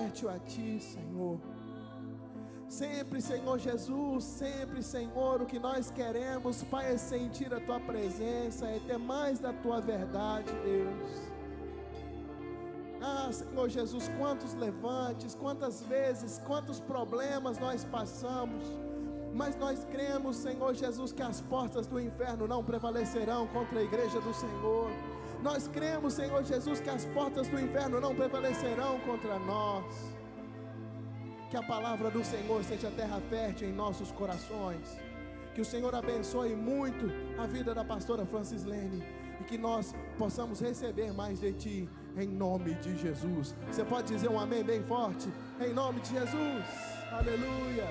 fértil a Ti, Senhor. Sempre, Senhor Jesus, sempre, Senhor, o que nós queremos, Pai, é sentir a Tua presença, é ter mais da Tua verdade, Deus. Ah, Senhor Jesus, quantos levantes, quantas vezes, quantos problemas nós passamos, mas nós cremos, Senhor Jesus, que as portas do inferno não prevalecerão contra a igreja do Senhor. Nós cremos, Senhor Jesus, que as portas do inferno não prevalecerão contra nós. Que a palavra do Senhor seja terra fértil em nossos corações. Que o Senhor abençoe muito a vida da pastora Francislene, e que nós possamos receber mais de Ti, em nome de Jesus. Você pode dizer um amém bem forte? Em nome de Jesus, aleluia.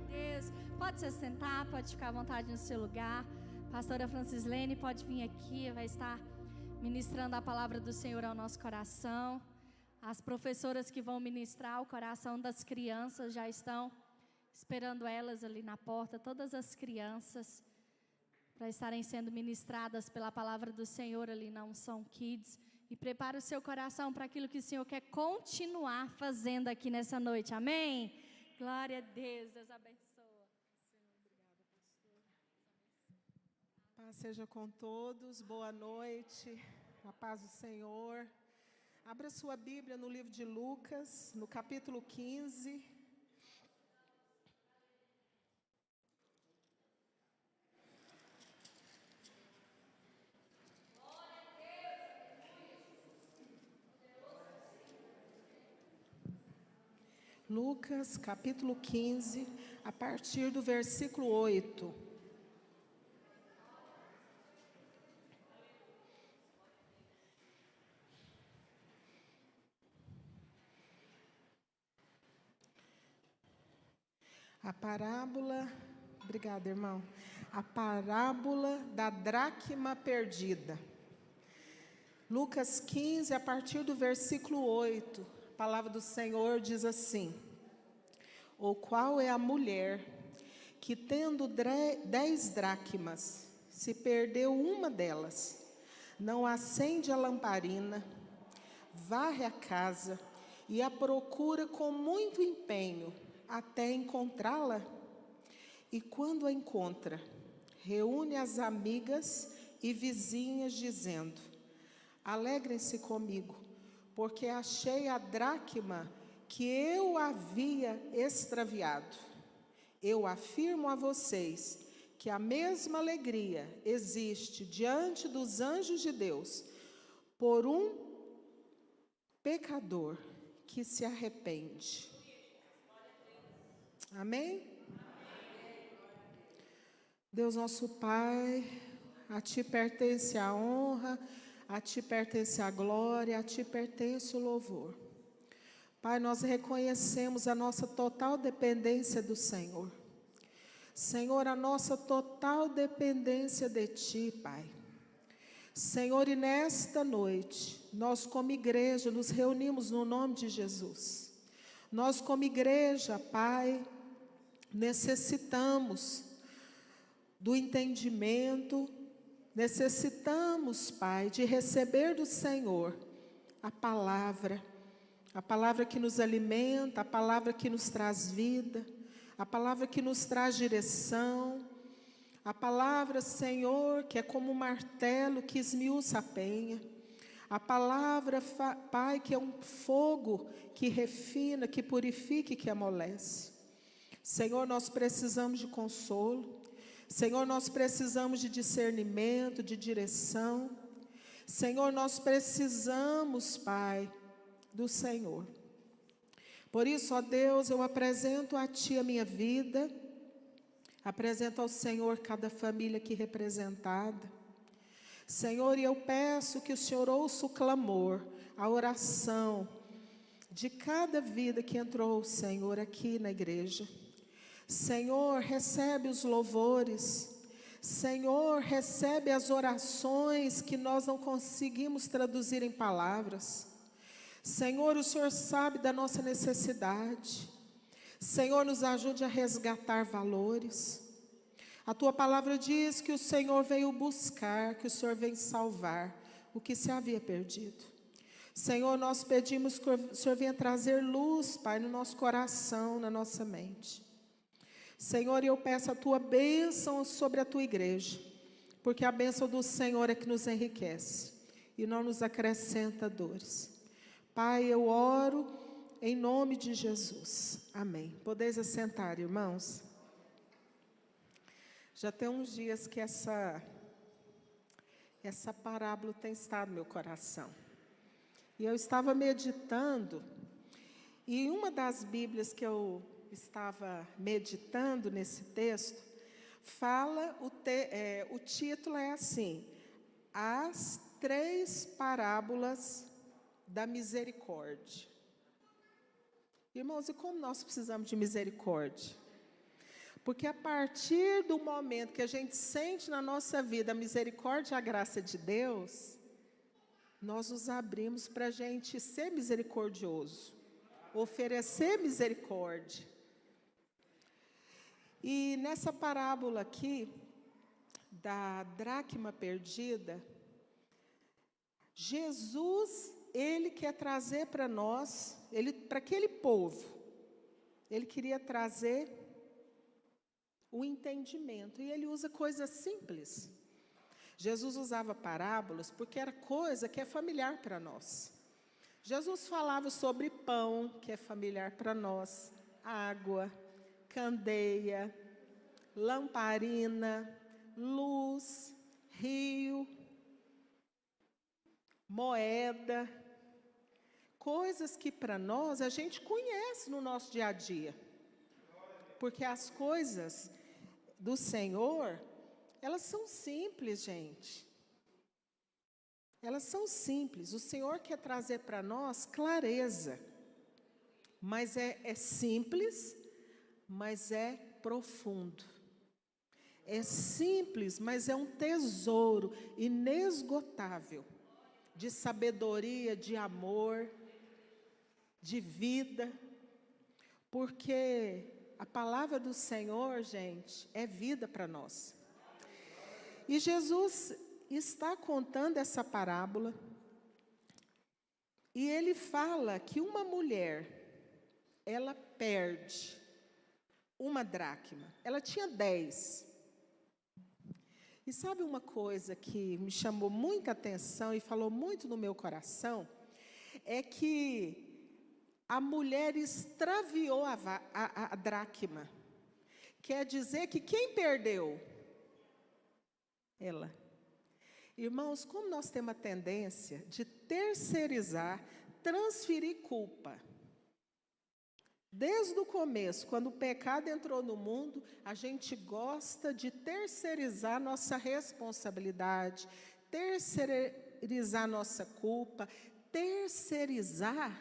Deus, pode se sentar, pode ficar à vontade no seu lugar. Pastora Francislene pode vir aqui, vai estar ministrando a palavra do Senhor ao nosso coração. As professoras que vão ministrar o coração das crianças já estão esperando elas ali na porta, todas as crianças, para estarem sendo ministradas pela palavra do Senhor ali na Unção Kids. E prepare o seu coração para aquilo que o Senhor quer continuar fazendo aqui nessa noite, amém? Glória a Deus, Deus abençoa. Obrigada, pastor. Paz seja com todos, boa noite, a paz do Senhor. Abra sua Bíblia no livro de Lucas, no capítulo 15. Lucas, capítulo 15, a partir do versículo 8. A parábola, obrigada, irmão. A parábola da dracma perdida. Lucas 15, a partir do versículo 8. A palavra do Senhor diz assim: ou qual é a mulher que, tendo 10 dracmas, se perdeu uma delas, não acende a lamparina, varre a casa e a procura com muito empenho até encontrá-la? E quando a encontra, reúne as amigas e vizinhas, dizendo: alegrem-se comigo, porque achei a dracma que eu havia extraviado. Eu afirmo a vocês que a mesma alegria existe diante dos anjos de Deus por um pecador que se arrepende. Amém? Deus nosso Pai, a Ti pertence a honra, a Ti pertence a glória, a Ti pertence o louvor. Pai, nós reconhecemos a nossa total dependência do Senhor. Senhor, a nossa total dependência de Ti, Pai. Senhor, e nesta noite, nós como igreja nos reunimos no nome de Jesus. Nós como igreja, Pai, necessitamos do entendimento, necessitamos, Pai, de receber do Senhor a palavra que nos alimenta, a palavra que nos traz vida, a palavra que nos traz direção, a palavra, Senhor, que é como um martelo que esmiuça a penha, a palavra, Pai, que é um fogo que refina, que purifica e que amolece. Senhor, nós precisamos de consolo. Senhor, nós precisamos de discernimento, de direção. Senhor, nós precisamos, Pai, do Senhor. Por isso, ó Deus, eu apresento a Ti a minha vida, apresento ao Senhor cada família aqui representada. Senhor, e eu peço que o Senhor ouça o clamor, a oração de cada vida que entrou, Senhor, aqui na igreja. Senhor, recebe os louvores. Senhor, recebe as orações que nós não conseguimos traduzir em palavras. Senhor, o Senhor sabe da nossa necessidade. Senhor, nos ajude a resgatar valores. A Tua palavra diz que o Senhor veio buscar, que o Senhor veio salvar o que se havia perdido. Senhor, nós pedimos que o Senhor venha trazer luz, Pai, no nosso coração, na nossa mente. Senhor, eu peço a Tua bênção sobre a Tua igreja, porque a bênção do Senhor é que nos enriquece e não nos acrescenta dores. Pai, eu oro em nome de Jesus. Amém. Podeis assentar, irmãos. Já tem uns dias que essa parábola tem estado no meu coração. E eu estava meditando, e uma das Bíblias que eu estava meditando nesse texto, fala, o título é assim: As 3 parábolas da misericórdia. Irmãos, e como nós precisamos de misericórdia? Porque a partir do momento que a gente sente na nossa vida a misericórdia e a graça de Deus, nós nos abrimos para a gente ser misericordioso, oferecer misericórdia. E nessa parábola aqui, da dracma perdida, Jesus, Ele quer trazer para nós, para aquele povo, Ele queria trazer o entendimento, e Ele usa coisas simples. Jesus usava parábolas porque era coisa que é familiar para nós. Jesus falava sobre pão, que é familiar para nós, água, candeia, lamparina, luz, rio, moeda, coisas que para nós a gente conhece no nosso dia a dia. Porque as coisas do Senhor, elas são simples, gente. Elas são simples. O Senhor quer trazer para nós clareza. Mas é simples, mas é profundo. É simples, mas é um tesouro inesgotável de sabedoria, de amor, de vida. Porque a palavra do Senhor, gente, é vida para nós. E Jesus está contando essa parábola, e ele fala que uma mulher, ela perde uma dracma. Ela tinha 10. E sabe uma coisa que me chamou muita atenção e falou muito no meu coração? É que a mulher extraviou a dracma. Quer dizer que quem perdeu? Ela. Irmãos, como nós temos a tendência de terceirizar, transferir culpa. Desde o começo, quando o pecado entrou no mundo, a gente gosta de terceirizar nossa responsabilidade, terceirizar nossa culpa. Terceirizar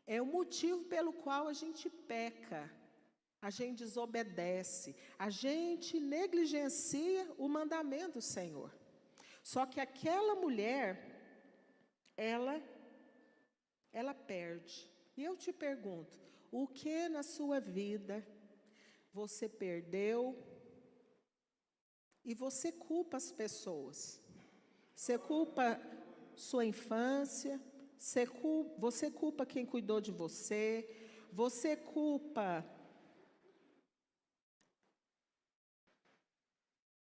é o motivo pelo qual a gente peca, a gente desobedece, a gente negligencia o mandamento do Senhor. Só que aquela mulher, ela perde. E eu te pergunto, o que na sua vida você perdeu e você culpa as pessoas? Você culpa sua infância, você culpa quem cuidou de você, você culpa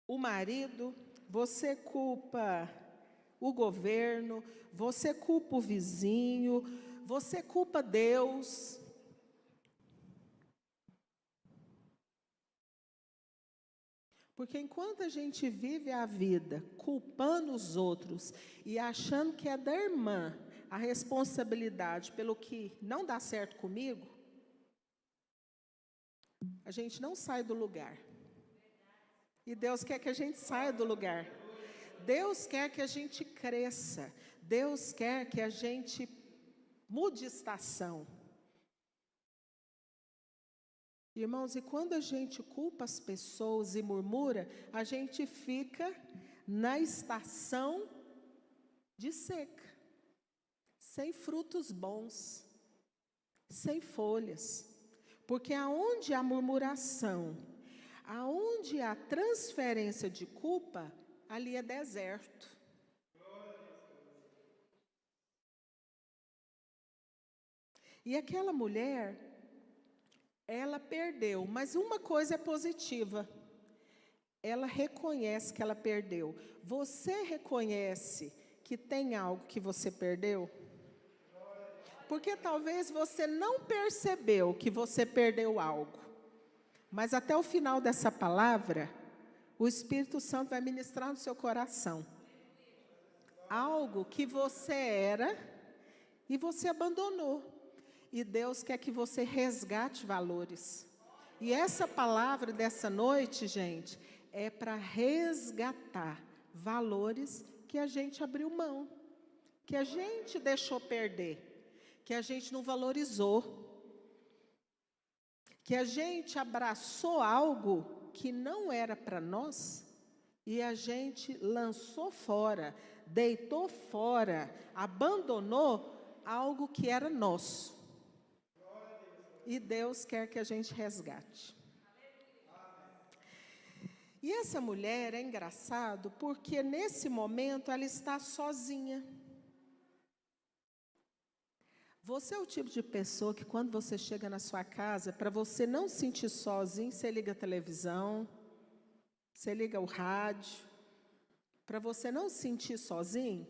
o marido, você culpa o governo, você culpa o vizinho, você culpa Deus. Porque enquanto a gente vive a vida culpando os outros e achando que é da irmã a responsabilidade pelo que não dá certo comigo, a gente não sai do lugar. E Deus quer que a gente saia do lugar. Deus quer que a gente cresça. Deus quer que a gente mude de estação. Irmãos, e quando a gente culpa as pessoas e murmura, a gente fica na estação de seca, sem frutos bons, sem folhas. Porque aonde há murmuração, aonde há transferência de culpa, ali é deserto. E aquela mulher, ela perdeu, mas uma coisa é positiva. Ela reconhece que ela perdeu. Você reconhece que tem algo que você perdeu? Porque talvez você não percebeu que você perdeu algo. Mas até o final dessa palavra, o Espírito Santo vai ministrar no seu coração. Algo que você era e você abandonou. E Deus quer que você resgate valores. E essa palavra dessa noite, gente, é para resgatar valores que a gente abriu mão, que a gente deixou perder, que a gente não valorizou, que a gente abraçou algo que não era para nós e a gente lançou fora, deitou fora, abandonou algo que era nosso. E Deus quer que a gente resgate. E essa mulher é engraçado porque nesse momento ela está sozinha. Você é o tipo de pessoa que quando você chega na sua casa, para você não se sentir sozinho, você liga a televisão, você liga o rádio, para você não se sentir sozinho.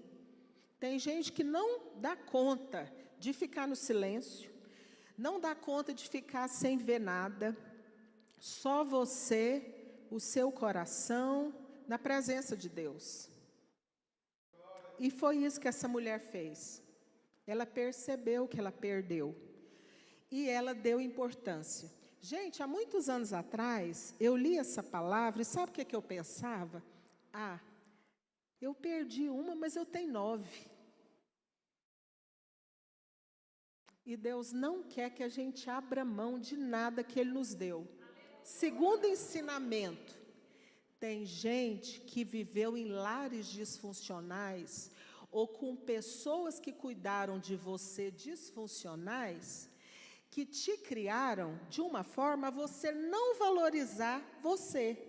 Tem gente que não dá conta de ficar no silêncio, não dá conta de ficar sem ver nada, só você, o seu coração, na presença de Deus. E foi isso que essa mulher fez. Ela percebeu que ela perdeu. E ela deu importância. Gente, há muitos anos atrás, eu li essa palavra e sabe o que eu pensava? Eu perdi uma, mas eu tenho 9. E Deus não quer que a gente abra mão de nada que Ele nos deu. Segundo ensinamento, tem gente que viveu em lares disfuncionais ou com pessoas que cuidaram de você disfuncionais, que te criaram de uma forma a você não valorizar você,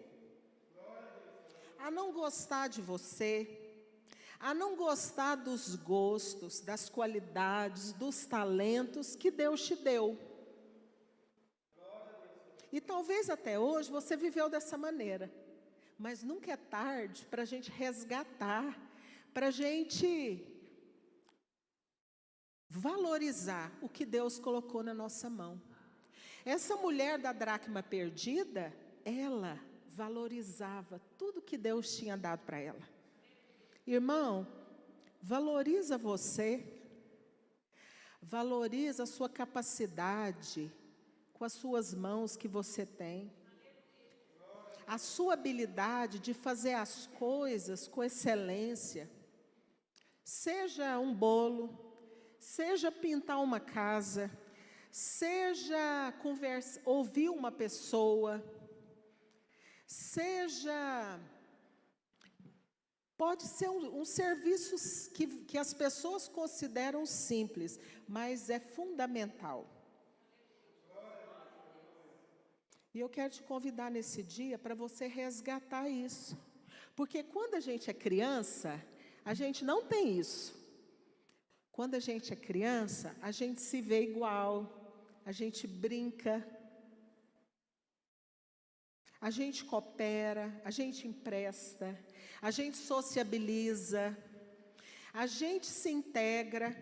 a não gostar de você, a não gostar dos gostos, das qualidades, dos talentos que Deus te deu. E talvez até hoje você viveu dessa maneira, mas nunca é tarde para a gente resgatar, para a gente valorizar o que Deus colocou na nossa mão. Essa mulher da dracma perdida, ela valorizava tudo que Deus tinha dado para ela. Irmão, valoriza você, valoriza a sua capacidade com as suas mãos que você tem, a sua habilidade de fazer as coisas com excelência, seja um bolo, seja pintar uma casa, seja ouvir uma pessoa, seja... Pode ser um serviço que as pessoas consideram simples, mas é fundamental. E eu quero te convidar nesse dia para você resgatar isso. Porque quando a gente é criança, a gente não tem isso. Quando a gente é criança, a gente se vê igual, a gente brinca, a gente coopera, a gente empresta, a gente sociabiliza, a gente se integra.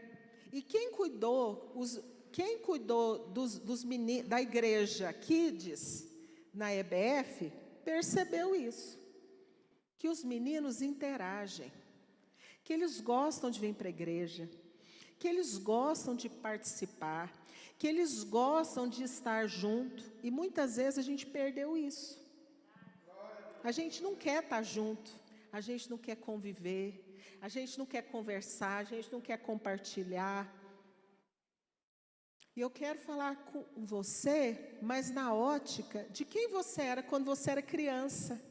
E quem cuidou dos meninos da igreja Kids na EBF, percebeu isso. Que os meninos interagem, que eles gostam de vir para a igreja, que eles gostam de participar, que eles gostam de estar junto. E muitas vezes a gente perdeu isso. A gente não quer estar junto, a gente não quer conviver, a gente não quer conversar, a gente não quer compartilhar. E eu quero falar com você, mas na ótica de quem você era quando você era criança.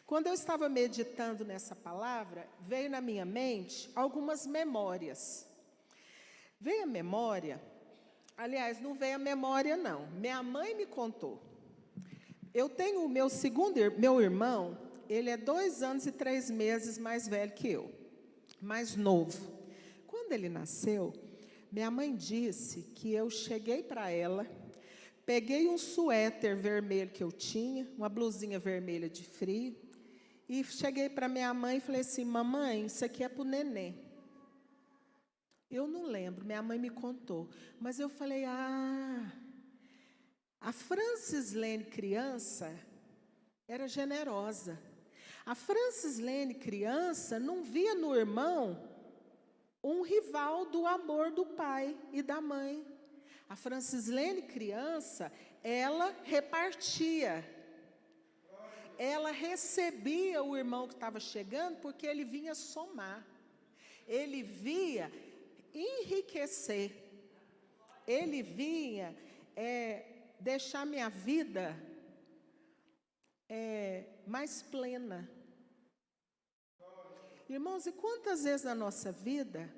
Quando eu estava meditando nessa palavra, veio na minha mente algumas memórias. Veio a memória, aliás, não veio a memória não, minha mãe me contou. Eu tenho o meu irmão, ele é 2 anos e 3 meses mais velho que eu, mais novo. Quando ele nasceu, Minha mãe disse que eu cheguei para ela, peguei um suéter vermelho que eu tinha, uma blusinha vermelha de frio, e cheguei para minha mãe e falei assim: mamãe, isso aqui é para o neném. Eu não lembro, minha mãe me contou, mas eu falei: a Francislene criança era generosa. A Francislene criança não via no irmão um rival do amor do pai e da mãe. A Francislene criança, ela repartia. Ela recebia o irmão que estava chegando, porque ele vinha somar. Ele vinha enriquecer. Ele vinha deixar minha vida mais plena. Irmãos, e quantas vezes na nossa vida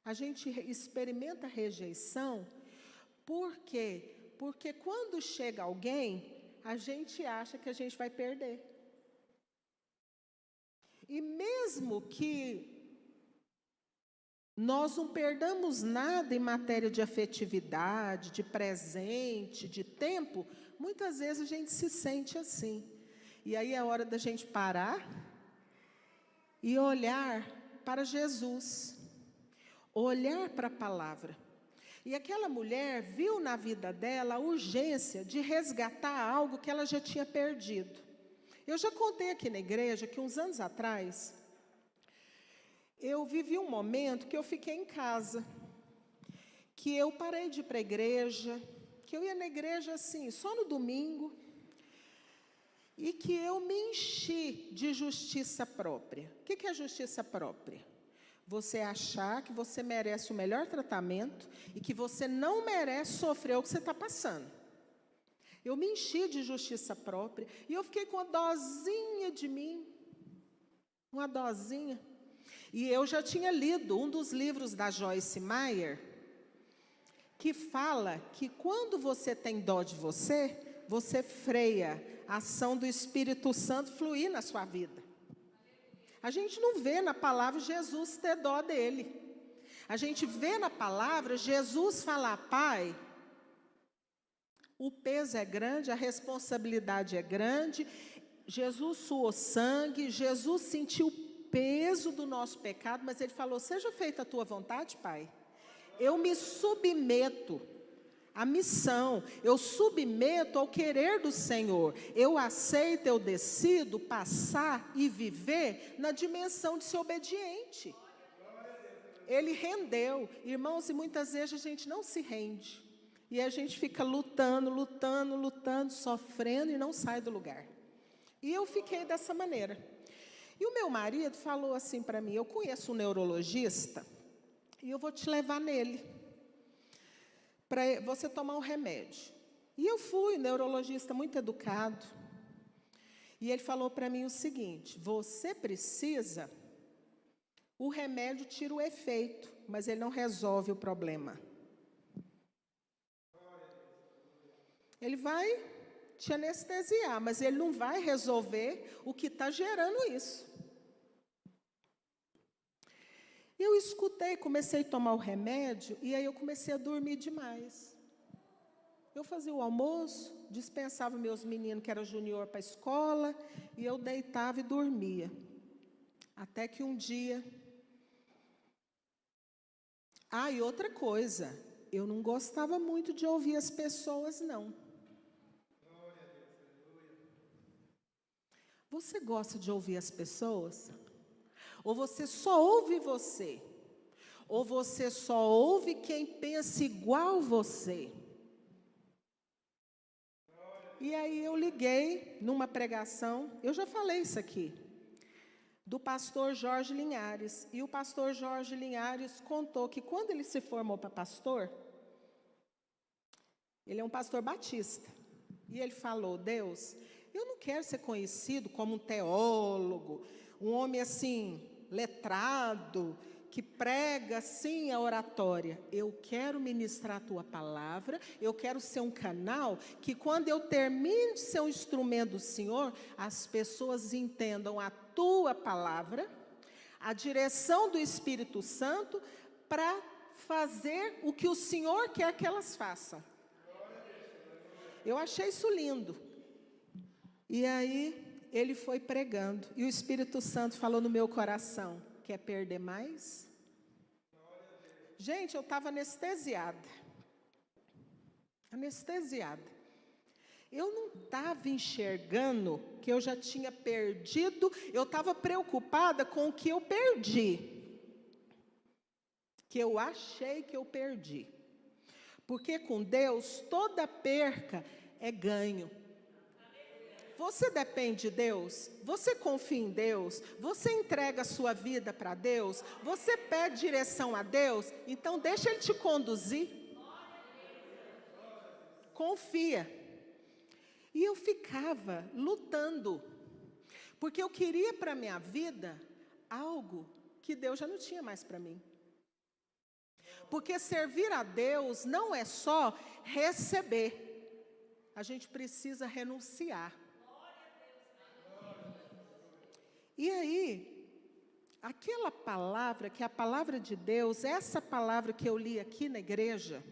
a gente experimenta rejeição? Por quê? Porque quando chega alguém, a gente acha que a gente vai perder. E mesmo que nós não perdamos nada em matéria de afetividade, de presente, de tempo, muitas vezes a gente se sente assim. E aí é hora da gente parar e olhar para Jesus, olhar para a palavra. E aquela mulher viu na vida dela a urgência de resgatar algo que ela já tinha perdido. Eu já contei aqui na igreja que uns anos atrás, eu vivi um momento que eu fiquei em casa, que eu parei de ir para a igreja, que eu ia na igreja assim, só no domingo, e que eu me enchi de justiça própria. O que é justiça própria? Você achar que você merece o melhor tratamento e que você não merece sofrer o que você está passando. Eu me enchi de justiça própria e eu fiquei com uma dosinha de mim, uma dosinha. E eu já tinha lido um dos livros da Joyce Meyer, que fala que quando você tem dó de você, você freia a ação do Espírito Santo fluir na sua vida. A gente não vê na palavra Jesus ter dó dele. A gente vê na palavra Jesus falar: Pai, o peso é grande, a responsabilidade é grande. Jesus suou sangue, Jesus sentiu o peso do nosso pecado, mas ele falou: seja feita a tua vontade, Pai. Eu me submeto à missão, eu submeto ao querer do Senhor. Eu aceito, eu decido passar e viver na dimensão de ser obediente. Ele rendeu. Irmãos, e muitas vezes a gente não se rende. E a gente fica lutando, sofrendo e não sai do lugar. E eu fiquei dessa maneira. E o meu marido falou assim para mim: eu conheço um neurologista e eu vou te levar nele, para você tomar um remédio. E eu fui, neurologista muito educado. E ele falou para mim o seguinte: você precisa, o remédio tira o efeito, mas ele não resolve o problema. Ele vai te anestesiar, mas ele não vai resolver o que está gerando isso. Eu escutei, comecei a tomar o remédio, e aí eu comecei a dormir demais. Eu fazia o almoço, dispensava meus meninos, que era junior, para a escola, e eu deitava e dormia. Até que um dia... e outra coisa, eu não gostava muito de ouvir as pessoas, não. Você gosta de ouvir as pessoas? Ou você só ouve você? Ou você só ouve quem pensa igual você? E aí eu liguei numa pregação, eu já falei isso aqui, do pastor Jorge Linhares. E o pastor Jorge Linhares contou que quando ele se formou para pastor, ele é um pastor batista, e ele falou: Deus, eu não quero ser conhecido como um teólogo, um homem assim, letrado, que prega assim a oratória. Eu quero ministrar a tua palavra, eu quero ser um canal que quando eu termine de ser um instrumento do Senhor, as pessoas entendam a tua palavra, a direção do Espírito Santo, para fazer o que o Senhor quer que elas façam. Eu achei isso lindo. E aí, ele foi pregando. E o Espírito Santo falou no meu coração: quer perder mais? Gente, eu estava anestesiada. Anestesiada. Eu não estava enxergando que eu já tinha perdido. Eu estava preocupada com o que eu perdi. Que eu achei que eu perdi. Porque com Deus, toda perca é ganho. Você depende de Deus? Você confia em Deus? Você entrega a sua vida para Deus? Você pede direção a Deus? Então deixa Ele te conduzir. Confia. E eu ficava lutando. Porque eu queria para a minha vida algo que Deus já não tinha mais para mim. Porque servir a Deus não é só receber. A gente precisa renunciar. E aí, aquela palavra, que é a palavra de Deus, essa palavra que eu li aqui na igreja,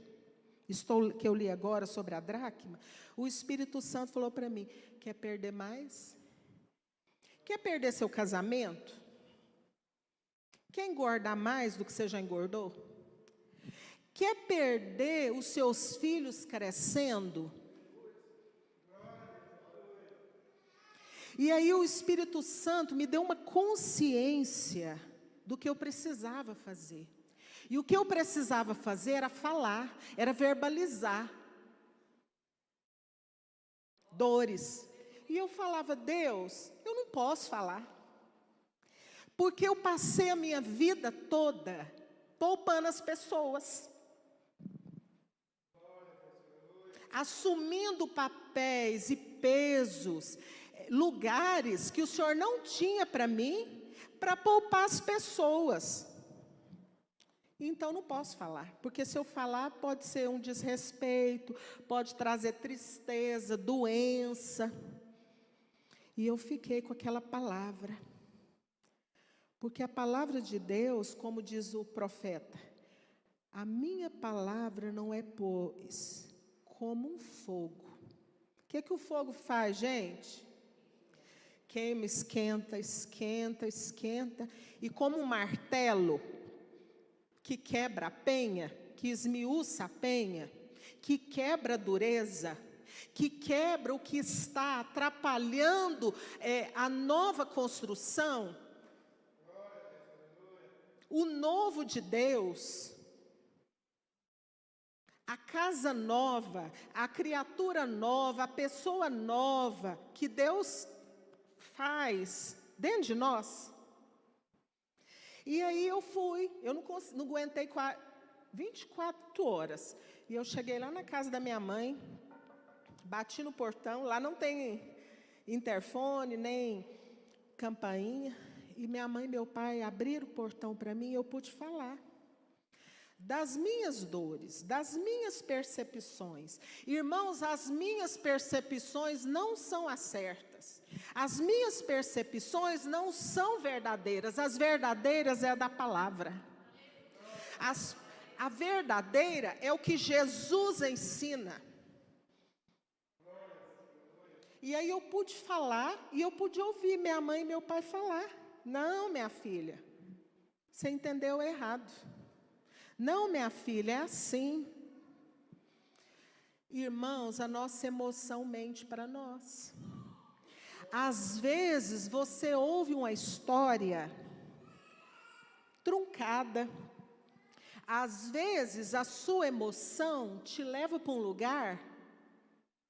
que eu li agora sobre a dracma, o Espírito Santo falou para mim: quer perder mais? Quer perder seu casamento? Quer engordar mais do que você já engordou? Quer perder os seus filhos crescendo? E aí o Espírito Santo me deu uma consciência do que eu precisava fazer. E o que eu precisava fazer era falar, era verbalizar dores. E eu falava: Deus, eu não posso falar. Porque eu passei a minha vida toda poupando as pessoas. Assumindo papéis e pesos, lugares que o Senhor não tinha para mim, para poupar as pessoas. Então não posso falar, porque se eu falar pode ser um desrespeito, pode trazer tristeza, doença. E eu fiquei com aquela palavra. Porque a palavra de Deus, como diz o profeta, a minha palavra não é, pois, como um fogo. O que o fogo faz, gente? Queima, esquenta, esquenta, esquenta. E como um martelo que quebra a penha, que esmiuça a penha, que quebra a dureza, que quebra o que está atrapalhando a nova construção, o novo de Deus, a casa nova, a criatura nova, a pessoa nova que Deus faz dentro de nós. E aí eu fui, eu não aguentei 24 horas. E eu cheguei lá na casa da minha mãe, bati no portão, lá não tem interfone, nem campainha. E minha mãe e meu pai abriram o portão para mim e eu pude falar das minhas dores, das minhas percepções. Irmãos, as minhas percepções não são as certas. As minhas percepções não são verdadeiras. As verdadeiras é a da palavra. A verdadeira é o que Jesus ensina. E aí eu pude falar e eu pude ouvir minha mãe e meu pai falar. Não, minha filha, você entendeu errado. Não, minha filha, é assim. Irmãos, a nossa emoção mente para nós. Às vezes você ouve uma história truncada. Às vezes a sua emoção te leva para um lugar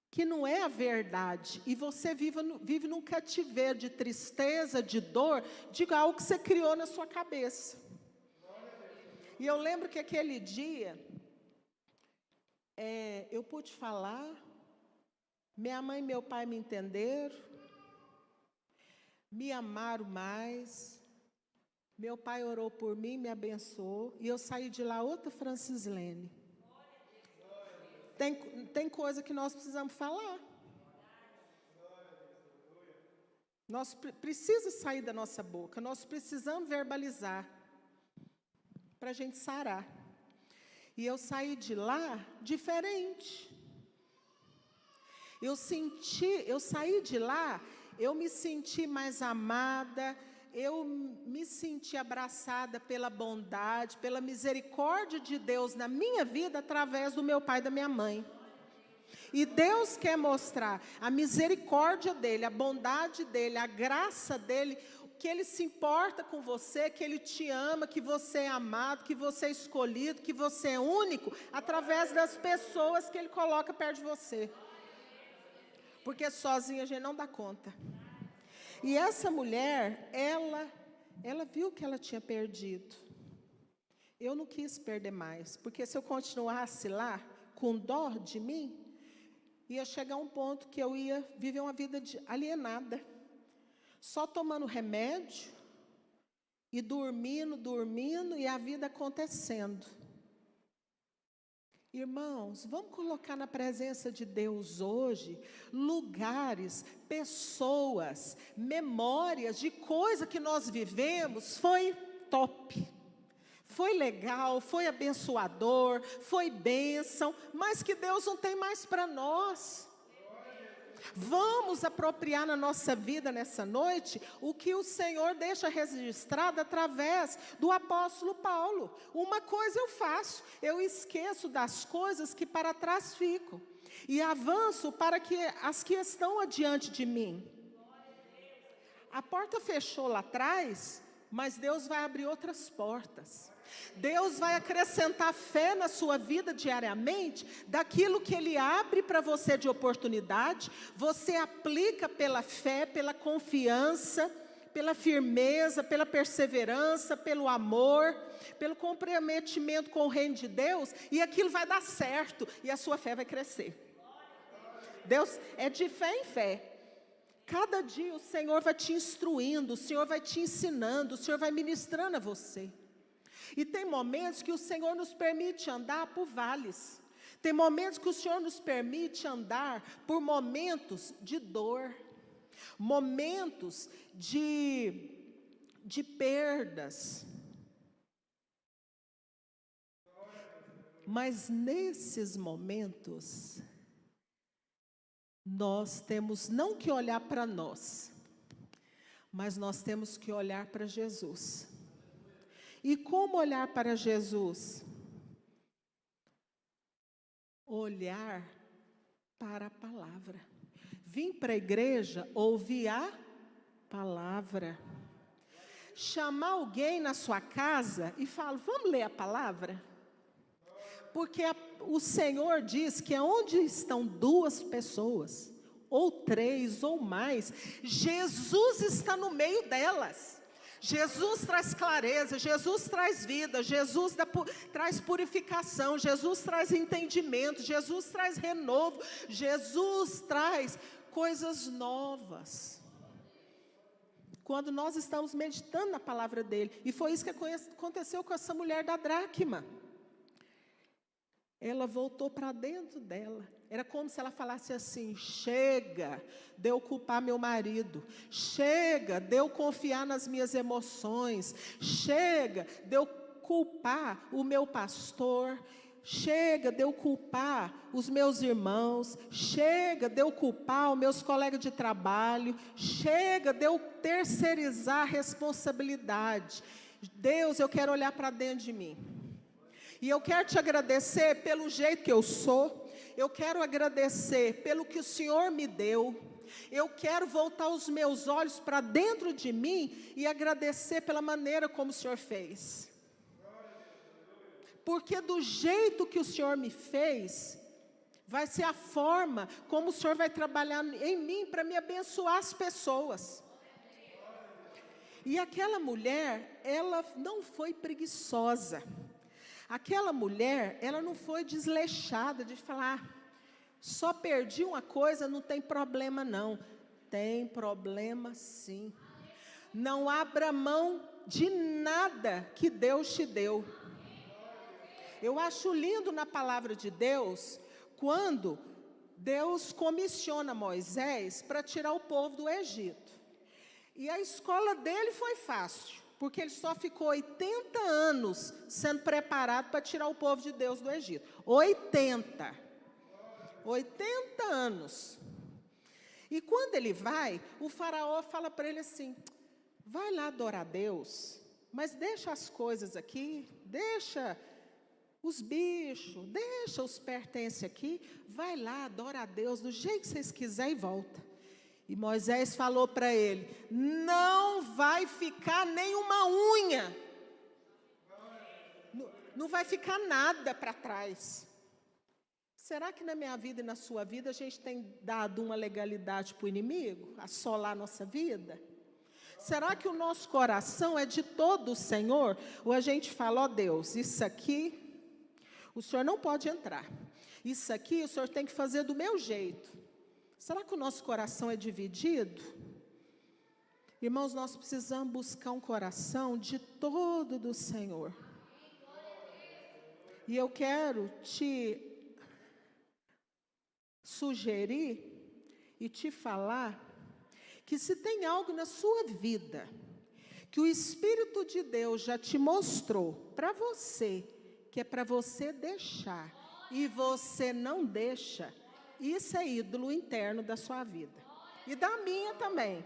que não é a verdade, e você vive num cativeiro de tristeza, de dor, de algo que você criou na sua cabeça. E eu lembro que aquele dia, eu pude falar, minha mãe e meu pai me entenderam, me amaram mais, meu pai orou por mim, me abençoou, e eu saí de lá outra Francislene. Tem coisa que nós precisamos falar. Nós precisa sair da nossa boca. Nós precisamos verbalizar para a gente sarar. E eu saí de lá diferente. Eu saí de lá, eu me senti mais amada, eu me senti abraçada pela bondade, pela misericórdia de Deus na minha vida, através do meu pai e da minha mãe. E Deus quer mostrar a misericórdia dEle, a bondade dEle, a graça dEle, que Ele se importa com você, que Ele te ama, que você é amado, que você é escolhido, que você é único, através das pessoas que Ele coloca perto de você. Porque sozinha a gente não dá conta. E essa mulher, ela viu que ela tinha perdido. Eu não quis perder mais, porque se eu continuasse lá, com dó de mim, ia chegar um ponto que eu ia viver uma vida alienada. Só tomando remédio, e dormindo, e a vida acontecendo. Irmãos, vamos colocar na presença de Deus hoje lugares, pessoas, memórias de coisa que nós vivemos. Foi top, foi legal, foi abençoador, foi bênção, mas que Deus não tem mais para nós. Vamos apropriar na nossa vida nessa noite o que o Senhor deixa registrado através do apóstolo Paulo. Uma coisa eu faço, eu esqueço das coisas que para trás ficam e avanço para as que estão adiante de mim. A porta fechou lá atrás, mas Deus vai abrir outras portas. Deus vai acrescentar fé na sua vida diariamente, daquilo que Ele abre para você de oportunidade, você aplica pela fé, pela confiança, pela firmeza, pela perseverança, pelo amor, pelo comprometimento com o reino de Deus, e aquilo vai dar certo, e a sua fé vai crescer. Deus é de fé em fé. Cada dia o Senhor vai te instruindo, o Senhor vai te ensinando, o Senhor vai ministrando a você. E tem momentos que o Senhor nos permite andar por vales. Tem momentos que o Senhor nos permite andar por momentos de dor. Momentos de perdas. Mas nesses momentos, nós temos não que olhar para nós, mas nós temos que olhar para Jesus. E como olhar para Jesus? Olhar para a palavra. Vim para a igreja, ouvir a palavra. Chamar alguém na sua casa e falar, vamos ler a palavra? Porque o Senhor diz que onde estão duas pessoas, ou três, ou mais, Jesus está no meio delas. Jesus traz clareza, Jesus traz vida, Jesus traz purificação, Jesus traz entendimento, Jesus traz renovo, Jesus traz coisas novas. Quando nós estamos meditando na palavra dele, e foi isso que aconteceu com essa mulher da dracma. Ela voltou para dentro dela. Era como se ela falasse assim, chega de eu culpar meu marido, chega de eu confiar nas minhas emoções, chega de eu culpar o meu pastor, chega de eu culpar os meus irmãos, chega de eu culpar os meus colegas de trabalho, chega de eu terceirizar a responsabilidade. Deus, eu quero olhar para dentro de mim. E eu quero te agradecer pelo jeito que eu sou. Eu quero agradecer pelo que o Senhor me deu. Eu quero voltar os meus olhos para dentro de mim e agradecer pela maneira como o Senhor fez. Porque do jeito que o Senhor me fez, vai ser a forma como o Senhor vai trabalhar em mim para me abençoar as pessoas. E aquela mulher, ela não foi preguiçosa. Aquela mulher, ela não foi desleixada de falar, só perdi uma coisa, não tem problema não. Tem problema sim. Não abra mão de nada que Deus te deu. Eu acho lindo na palavra de Deus, quando Deus comissiona Moisés para tirar o povo do Egito. E a escola dele foi fácil. porque ele só ficou 80 anos sendo preparado para tirar o povo de Deus do Egito. 80 anos. E quando ele vai, o faraó fala para ele assim: vai lá adorar a Deus, mas deixa as coisas aqui, deixa os bichos, deixa os pertences aqui, vai lá, adora a Deus do jeito que vocês quiserem e volta. E Moisés falou para ele: não vai ficar nenhuma unha, não vai ficar nada para trás. Será que na minha vida e na sua vida a gente tem dado uma legalidade para o inimigo, assolar a nossa vida? Será que o nosso coração é de todo o Senhor? Ou a gente fala: ó Deus, isso aqui o Senhor não pode entrar, isso aqui o Senhor tem que fazer do meu jeito. Será que o nosso coração é dividido? Irmãos, nós precisamos buscar um coração de todo do Senhor. E eu quero te sugerir e te falar que se tem algo na sua vida que o Espírito de Deus já te mostrou para você, que é para você deixar, e você não deixa, isso é ídolo interno da sua vida. E da minha também.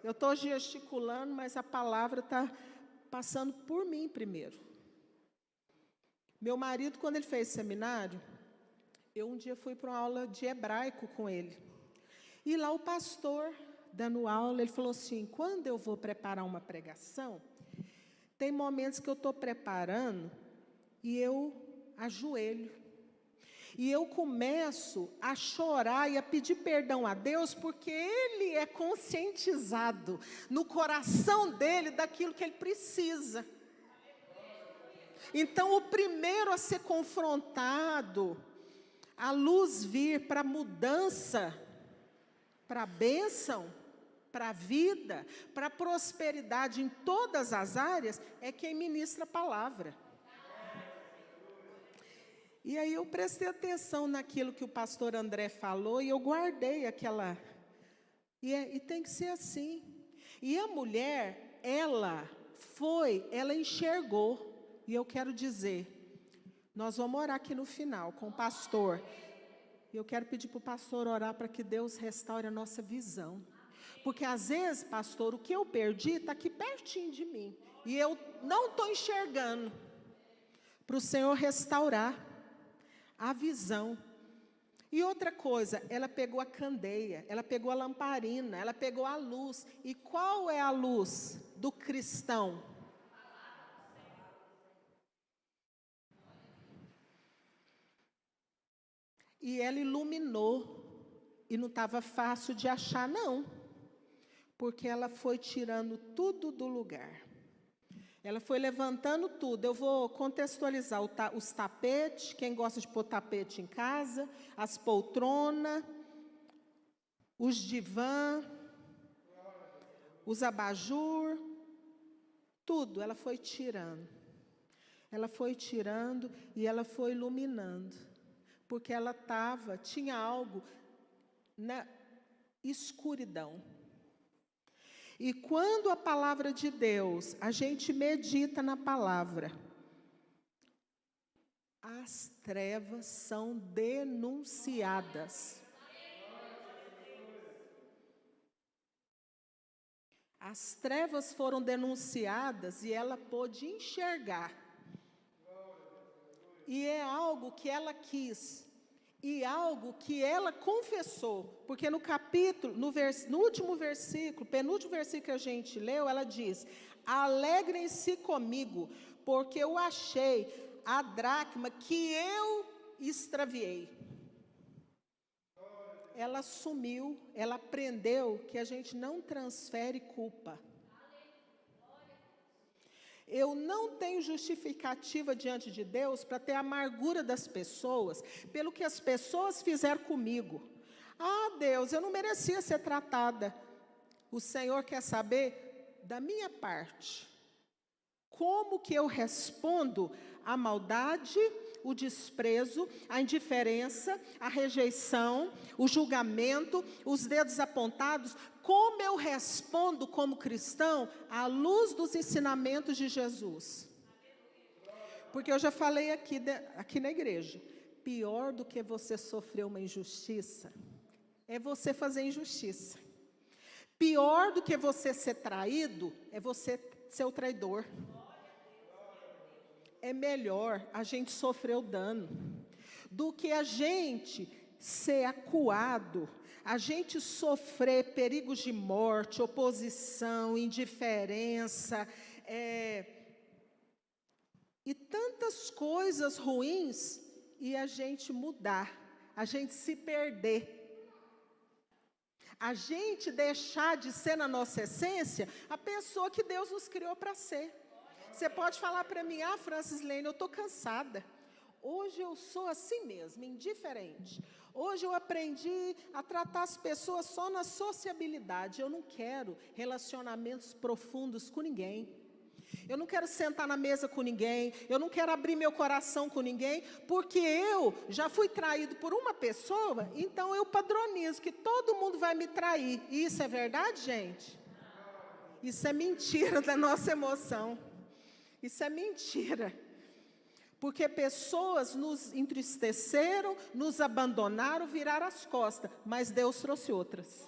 Eu estou gesticulando, mas a palavra está passando por mim primeiro. Meu marido, quando ele fez seminário, eu um dia fui para uma aula de hebraico com ele. E lá o pastor, dando aula, ele falou assim: quando eu vou preparar uma pregação, tem momentos que eu estou preparando e eu ajoelho. E eu começo a chorar e a pedir perdão a Deus, porque Ele é conscientizado no coração dele daquilo que Ele precisa. Então, o primeiro a ser confrontado, a luz vir para a mudança, para a bênção, para a vida, para a prosperidade em todas as áreas, é quem ministra a palavra. E aí eu prestei atenção naquilo que o pastor André falou e eu guardei aquela... E tem que ser assim. E a mulher, ela enxergou. E eu quero dizer, nós vamos orar aqui no final com o pastor. E eu quero pedir para o pastor orar para que Deus restaure a nossa visão. Porque às vezes, pastor, o que eu perdi está aqui pertinho de mim. E eu não estou enxergando. Para o Senhor restaurar a visão. E outra coisa, ela pegou a candeia, ela pegou a lamparina, ela pegou a luz. E qual é a luz do cristão? E ela iluminou. E não estava fácil de achar, não. Porque ela foi tirando tudo do lugar. Ela foi levantando tudo. Eu vou contextualizar os tapetes, quem gosta de pôr tapete em casa, as poltronas, os divã, os abajur, tudo ela foi tirando. Ela foi tirando e ela foi iluminando. Porque ela tinha algo na escuridão. E quando a palavra de Deus, a gente medita na palavra, as trevas são denunciadas. As trevas foram denunciadas e ela pôde enxergar. E é algo que ela quis. E algo que ela confessou, porque no capítulo, no último versículo, penúltimo versículo que a gente leu, ela diz: alegrem-se comigo, porque eu achei a dracma que eu extraviei. Ela assumiu, ela aprendeu que a gente não transfere culpa. Eu não tenho justificativa diante de Deus para ter a amargura das pessoas, pelo que as pessoas fizeram comigo. Ah, Deus, eu não merecia ser tratada. O Senhor quer saber da minha parte. Como que eu respondo à maldade, o desprezo, a indiferença, a rejeição, o julgamento, os dedos apontados, como eu respondo como cristão à luz dos ensinamentos de Jesus? Porque eu já falei aqui na igreja, pior do que você sofrer uma injustiça, é você fazer injustiça. Pior do que você ser traído, é você ser o traidor. É melhor a gente sofrer o dano, do que a gente ser acuado, a gente sofrer perigos de morte, oposição, indiferença, e tantas coisas ruins, e a gente mudar, a gente se perder. A gente deixar de ser na nossa essência a pessoa que Deus nos criou para ser. Você pode falar para mim, Francislene, eu estou cansada. Hoje eu sou assim mesmo, indiferente. Hoje eu aprendi a tratar as pessoas só na sociabilidade. Eu não quero relacionamentos profundos com ninguém. Eu não quero sentar na mesa com ninguém, eu não quero abrir meu coração com ninguém, porque eu já fui traído por uma pessoa, então eu padronizo que todo mundo vai me trair. E isso é verdade, gente? Isso é mentira da nossa emoção. Isso é mentira. Porque pessoas nos entristeceram, nos abandonaram, viraram as costas, mas Deus trouxe outras.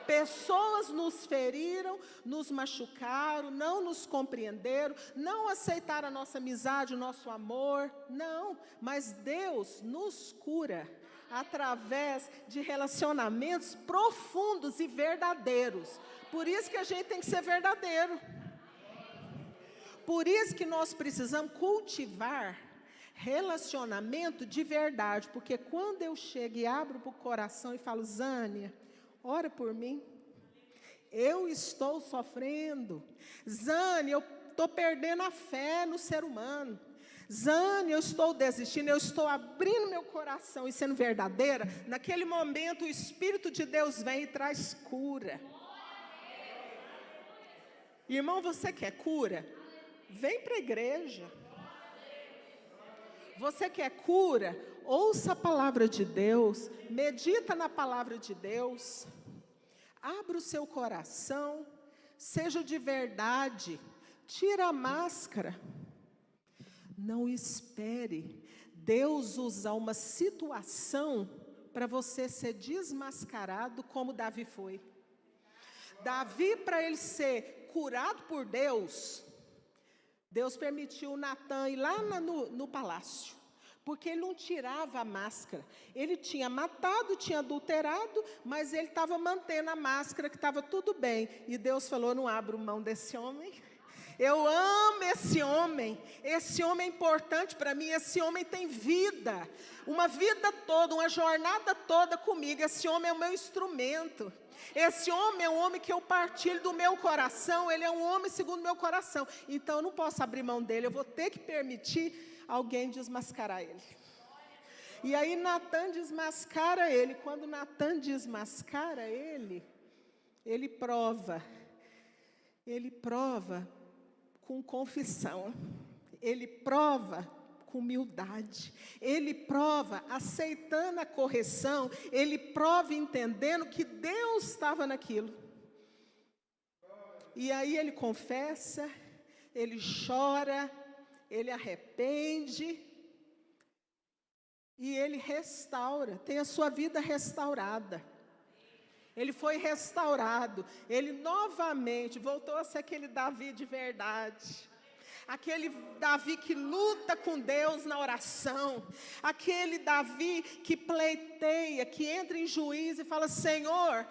Pessoas nos feriram, nos machucaram, não nos compreenderam, não aceitaram a nossa amizade, o nosso amor, não. Mas Deus nos cura através de relacionamentos profundos e verdadeiros. Por isso que a gente tem que ser verdadeiro. Por isso que nós precisamos cultivar relacionamento de verdade. Porque quando eu chego e abro para o coração e falo, Zânia, ora por mim, eu estou sofrendo. Zânia, eu estou perdendo a fé no ser humano. Zânia, eu estou desistindo, eu estou abrindo meu coração e sendo verdadeira. Naquele momento o Espírito de Deus vem e traz cura. Irmão, você quer cura? Vem para a igreja. Você quer cura? Ouça a palavra de Deus, medita na palavra de Deus, abra o seu coração, seja de verdade, tira a máscara. Não espere Deus usar uma situação para você ser desmascarado como Davi foi. Davi, para ele ser curado por Deus, Deus permitiu Natan ir lá no palácio, porque ele não tirava a máscara. Ele tinha matado, tinha adulterado, mas ele estava mantendo a máscara, que estava tudo bem. E Deus falou, não abro mão desse homem. Eu amo esse homem é importante para mim, esse homem tem vida, uma vida toda, uma jornada toda comigo, esse homem é o meu instrumento. Esse homem é um homem que eu partilho do meu coração, ele é um homem segundo o meu coração. Então eu não posso abrir mão dele, eu vou ter que permitir alguém desmascarar ele. E aí Natan desmascara ele. Quando Natan desmascara ele, ele prova com confissão, ele prova com humildade, ele prova aceitando a correção, ele prova entendendo que Deus estava naquilo. E aí ele confessa, ele chora, ele arrepende, e ele restaura, tem a sua vida restaurada. Ele foi restaurado, ele novamente voltou a ser aquele Davi de verdade. Aquele Davi que luta com Deus na oração, aquele Davi que pleiteia, que entra em juízo e fala, Senhor,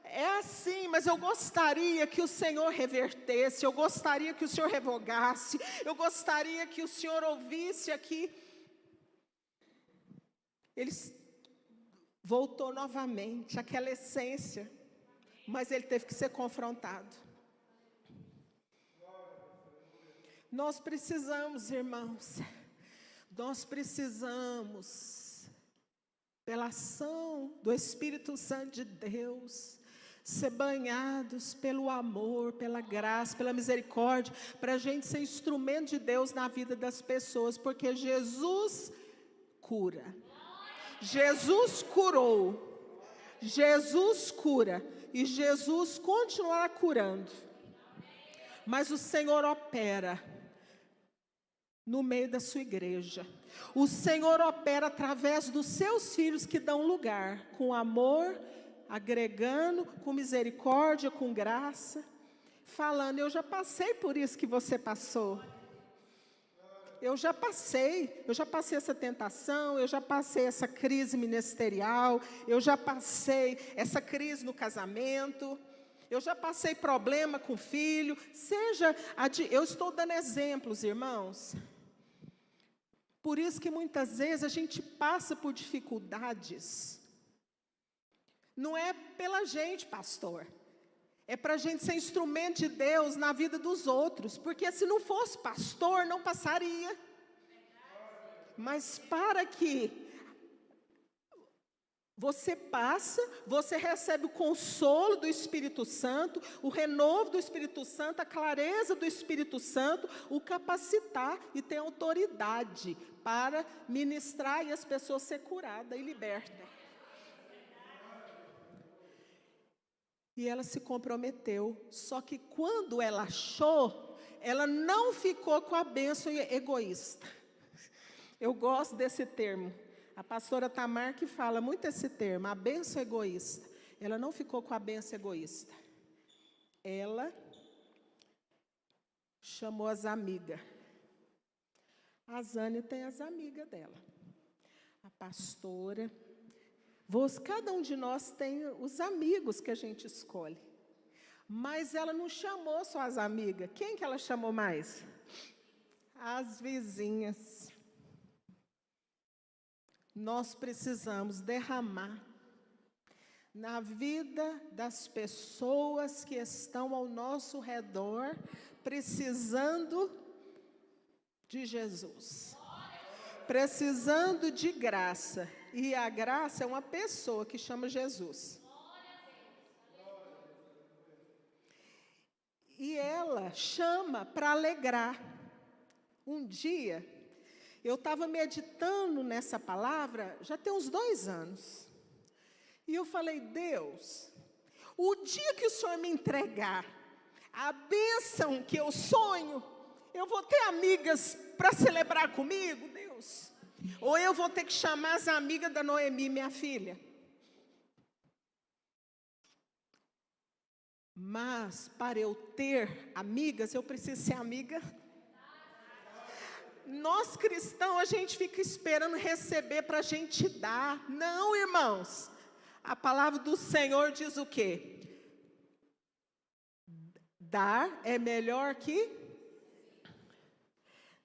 é assim, mas eu gostaria que o Senhor revertesse, eu gostaria que o Senhor revogasse, eu gostaria que o Senhor ouvisse aqui. Ele voltou novamente, aquela essência, mas ele teve que ser confrontado. Nós precisamos, irmãos, nós precisamos, pela ação do Espírito Santo de Deus, ser banhados pelo amor, pela graça, pela misericórdia, para a gente ser instrumento de Deus na vida das pessoas, porque Jesus cura. Jesus curou. Jesus cura. E Jesus continuará curando. Mas o Senhor opera no meio da sua igreja. O Senhor opera através dos seus filhos que dão lugar, com amor, agregando, com misericórdia, com graça, falando: eu já passei por isso que você passou. Eu já passei essa tentação, eu já passei essa crise ministerial, eu já passei essa crise no casamento, eu já passei problema com o filho, eu estou dando exemplos, irmãos. Por isso que muitas vezes a gente passa por dificuldades. Não é pela gente, pastor. É para a gente ser instrumento de Deus na vida dos outros. Porque se não fosse pastor, não passaria. Mas para que você passa, você recebe o consolo do Espírito Santo, o renovo do Espírito Santo, a clareza do Espírito Santo, o capacitar e ter autoridade para ministrar e as pessoas ser curadas e libertas. E ela se comprometeu, só que quando ela achou, ela não ficou com a bênção egoísta. Eu gosto desse termo. A pastora Tamar que fala muito esse termo, a bênção egoísta. Ela não ficou com a bênção egoísta. Ela chamou as amigas. A Zânia tem as amigas dela. A pastora. Cada um de nós tem os amigos que a gente escolhe. Mas ela não chamou só as amigas. Quem que ela chamou mais? As vizinhas. Nós precisamos derramar na vida das pessoas que estão ao nosso redor, precisando de Jesus. Precisando de graça. E a graça é uma pessoa que chama Jesus. E ela chama para alegrar. Um dia, eu estava meditando nessa palavra, já tem uns 2 anos. E eu falei: Deus, o dia que o Senhor me entregar a bênção que eu sonho, eu vou ter amigas para celebrar comigo, Deus? Ou eu vou ter que chamar as amigas da Noemi, minha filha? Mas para eu ter amigas, eu preciso ser amiga. Nós cristãos, a gente fica esperando receber para a gente dar. Não, irmãos. A palavra do Senhor diz o quê? Dar é melhor que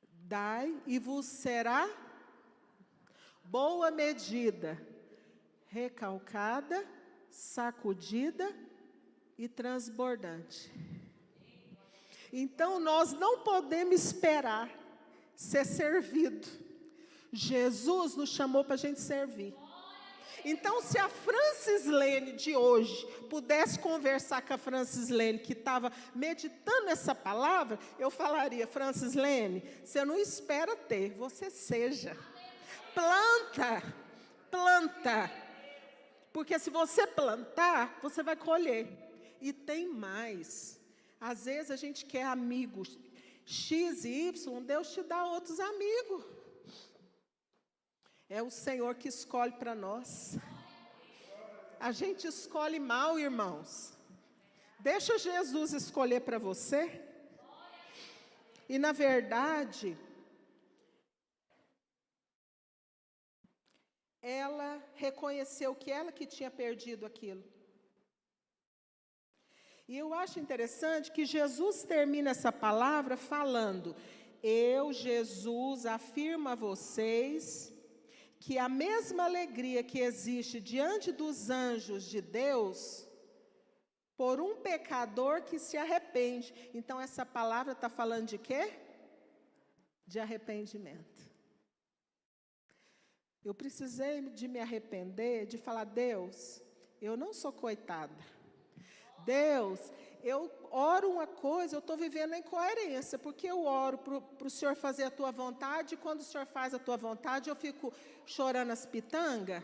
dai e vos será boa medida, recalcada, sacudida e transbordante. Então nós não podemos esperar ser servido. Jesus nos chamou para a gente servir. Então, se a Francis Lene de hoje pudesse conversar com a Francis Lene que estava meditando essa palavra, eu falaria: Francis Lene, você não espera ter, você seja. Planta. Porque se você plantar, você vai colher. E tem mais. Às vezes a gente quer amigos X e Y, Deus te dá outros amigos. É o Senhor que escolhe para nós. A gente escolhe mal, irmãos. Deixa Jesus escolher para você. E na verdade, ela reconheceu que ela que tinha perdido aquilo. E eu acho interessante que Jesus termina essa palavra falando: eu, Jesus, afirmo a vocês que a mesma alegria que existe diante dos anjos de Deus, por um pecador que se arrepende. Então essa palavra está falando de quê? De arrependimento. Eu precisei de me arrepender, de falar: Deus, eu não sou coitada. Deus, eu oro uma coisa, eu estou vivendo em coerência, porque eu oro para o Senhor fazer a tua vontade, e quando o Senhor faz a tua vontade, eu fico chorando as pitangas.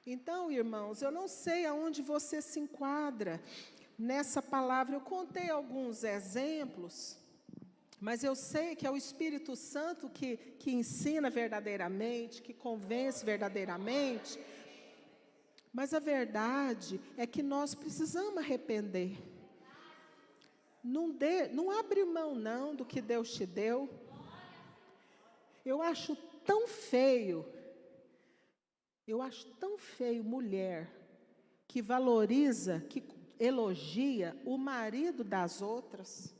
Então, irmãos, eu não sei aonde você se enquadra nessa palavra. Eu contei alguns exemplos, mas eu sei que é o Espírito Santo que ensina verdadeiramente, que convence verdadeiramente. Mas a verdade é que nós precisamos arrepender. Não abre mão não do que Deus te deu. Eu acho tão feio mulher que valoriza, que elogia o marido das outras.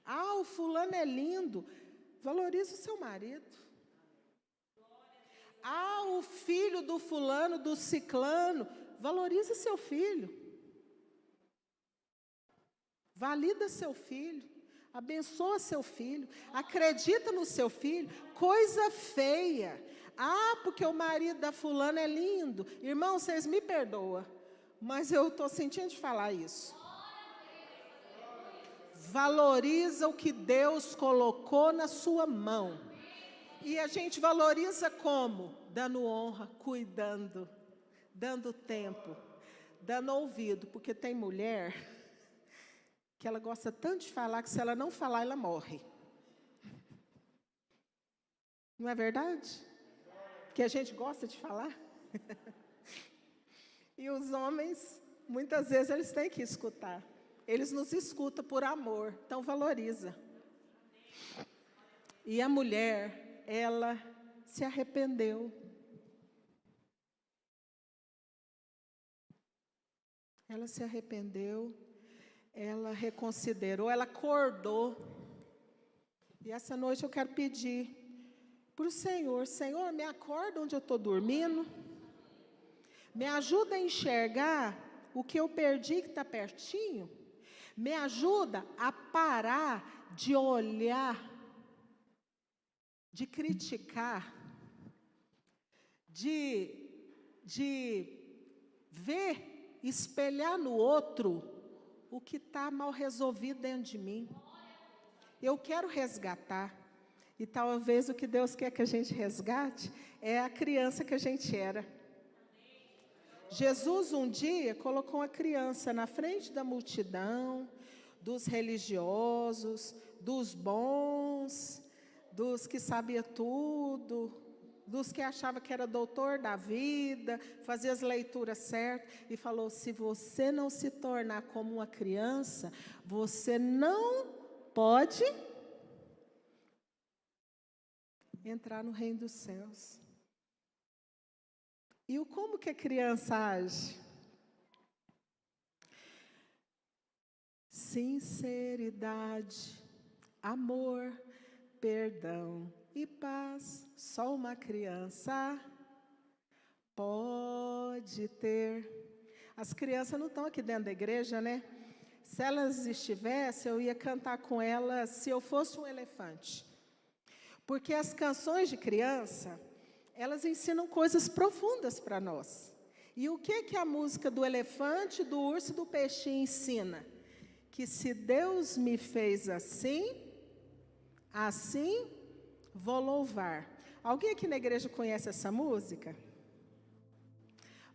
Ah, o fulano é lindo. Valoriza o seu marido. Ah, o filho do fulano, do ciclano. Valorize seu filho. Valida seu filho. Abençoa seu filho. Acredita no seu filho. Coisa feia. Ah, porque o marido da fulana é lindo. Irmão, vocês me perdoam, mas eu estou sentindo de falar isso. Valoriza o que Deus colocou na sua mão. E a gente valoriza como? Dando honra, cuidando, dando tempo, dando ouvido. Porque tem mulher que ela gosta tanto de falar que se ela não falar, ela morre. Não é verdade? Que a gente gosta de falar. E os homens, muitas vezes, eles têm que escutar. Eles nos escutam por amor, então valoriza. E a mulher, ela se arrependeu. Ela se arrependeu, ela reconsiderou, ela acordou. E essa noite eu quero pedir para o Senhor: Senhor, me acorda onde eu estou dormindo. Me ajuda a enxergar o que eu perdi que está pertinho. Me ajuda a parar de olhar, de criticar, de ver, espelhar no outro o que está mal resolvido dentro de mim. Eu quero resgatar. E talvez o que Deus quer que a gente resgate é a criança que a gente era. Jesus um dia colocou uma criança na frente da multidão, dos religiosos, dos bons, dos que sabiam tudo, dos que achavam que era doutor da vida, fazia as leituras certas, e falou: se você não se tornar como uma criança, você não pode entrar no reino dos céus. E como que a criança age? Sinceridade, amor, perdão e paz. Só uma criança pode ter. As crianças não estão aqui dentro da igreja, né? Se elas estivessem, eu ia cantar com elas se eu fosse um elefante. Porque as canções de criança, elas ensinam coisas profundas para nós. E o que a música do elefante, do urso e do peixinho ensina? Que se Deus me fez assim, assim vou louvar. Alguém aqui na igreja conhece essa música?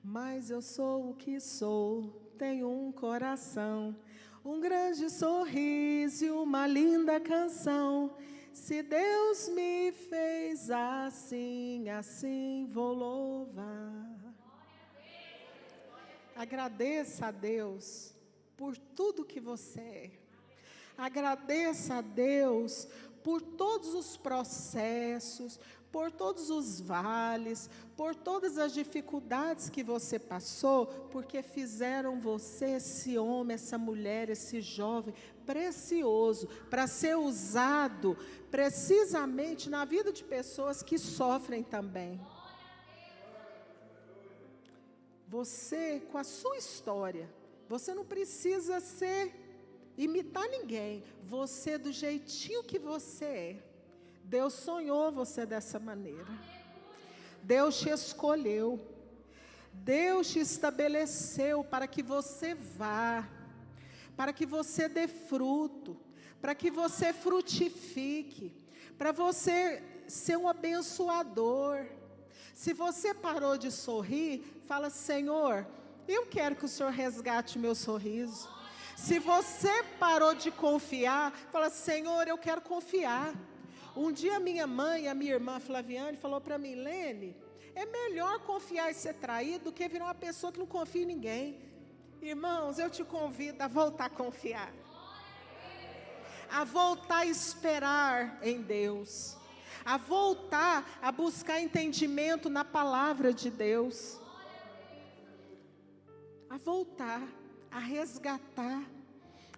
Mas eu sou o que sou, tenho um coração, um grande sorriso e uma linda canção. Se Deus me fez assim, assim vou louvar. Agradeça a Deus por tudo que você é. Agradeça a Deus por todos os processos, por todos os vales, por todas as dificuldades que você passou, porque fizeram você esse homem, essa mulher, esse jovem precioso, para ser usado precisamente na vida de pessoas que sofrem também. Você, com a sua história, você não precisa imitar ninguém. Você, do jeitinho que você é, Deus sonhou você dessa maneira. Deus te escolheu. Deus te estabeleceu para que você vá, para que você dê fruto, para que você frutifique, para você ser um abençoador. Se você parou de sorrir, fala: Senhor, eu quero que o Senhor resgate o meu sorriso. Se você parou de confiar, fala: Senhor, eu quero confiar. Um dia minha mãe, a minha irmã Flaviane, falou para mim: Lene, é melhor confiar e ser traído do que virar uma pessoa que não confia em ninguém. Irmãos, eu te convido a voltar a confiar, a voltar a esperar em Deus, a voltar a buscar entendimento na palavra de Deus, a voltar, a resgatar,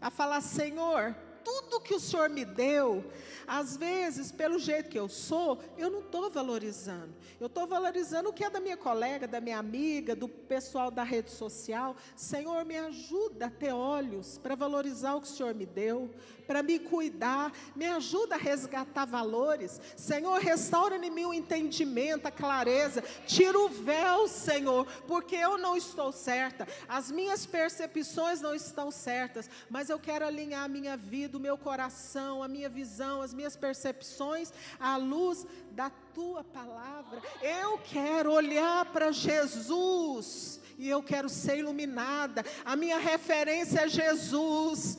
a falar: Senhor, tudo que o Senhor me deu, às vezes, pelo jeito que eu sou, eu não estou valorizando. Eu estou valorizando o que é da minha colega, da minha amiga, do pessoal da rede social. Senhor, me ajuda a ter olhos para valorizar o que o Senhor me deu, para me cuidar, me ajuda a resgatar valores. Senhor, restaura em mim o entendimento, a clareza, tira o véu, Senhor, porque eu não estou certa, as minhas percepções não estão certas, mas eu quero alinhar a minha vida, o meu coração, a minha visão, as minhas percepções à luz da tua palavra. Eu quero olhar para Jesus e eu quero ser iluminada. A minha referência é Jesus,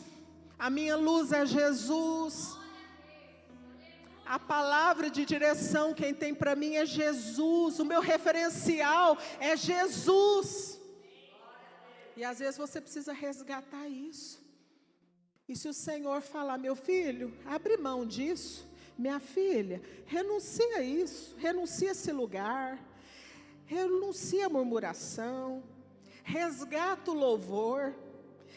a minha luz é Jesus, a palavra de direção quem tem para mim é Jesus, o meu referencial é Jesus. E às vezes você precisa resgatar isso. E se o Senhor falar: meu filho, abre mão disso, minha filha, renuncia a isso, renuncia a esse lugar, renuncia a murmuração, resgata o louvor,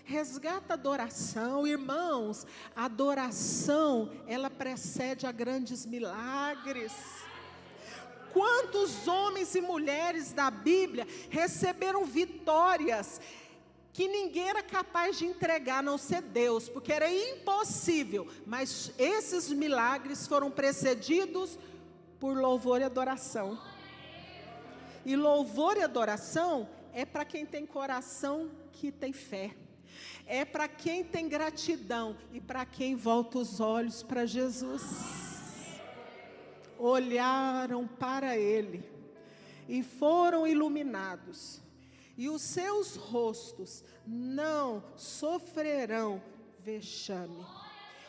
resgata a adoração. Irmãos, a adoração, ela precede a grandes milagres. Quantos homens e mulheres da Bíblia receberam vitórias que ninguém era capaz de entregar, a não ser Deus, porque era impossível, mas esses milagres foram precedidos por louvor e adoração. E louvor e adoração é para quem tem coração que tem fé, é para quem tem gratidão e para quem volta os olhos para Jesus. Olharam para Ele e foram iluminados, e os seus rostos não sofrerão vexame.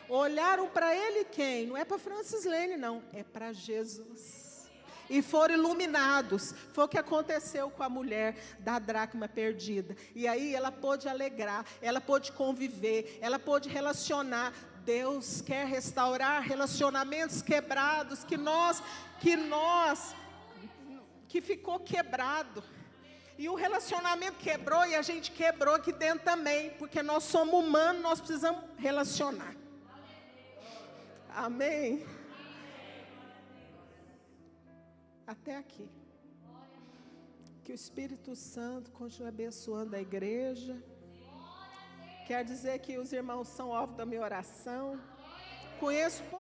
Olharam para Ele quem? Não é para Francis Lene, não, é para Jesus. E foram iluminados. Foi o que aconteceu com a mulher da dracma perdida. E aí ela pôde alegrar, ela pôde conviver, ela pôde relacionar. Deus quer restaurar relacionamentos quebrados, que ficou quebrado. E o relacionamento quebrou e a gente quebrou aqui dentro também, porque nós somos humanos, nós precisamos relacionar. Amém? Até aqui. Que o Espírito Santo continue abençoando a igreja. Quer dizer que os irmãos são alvo da minha oração. Conheço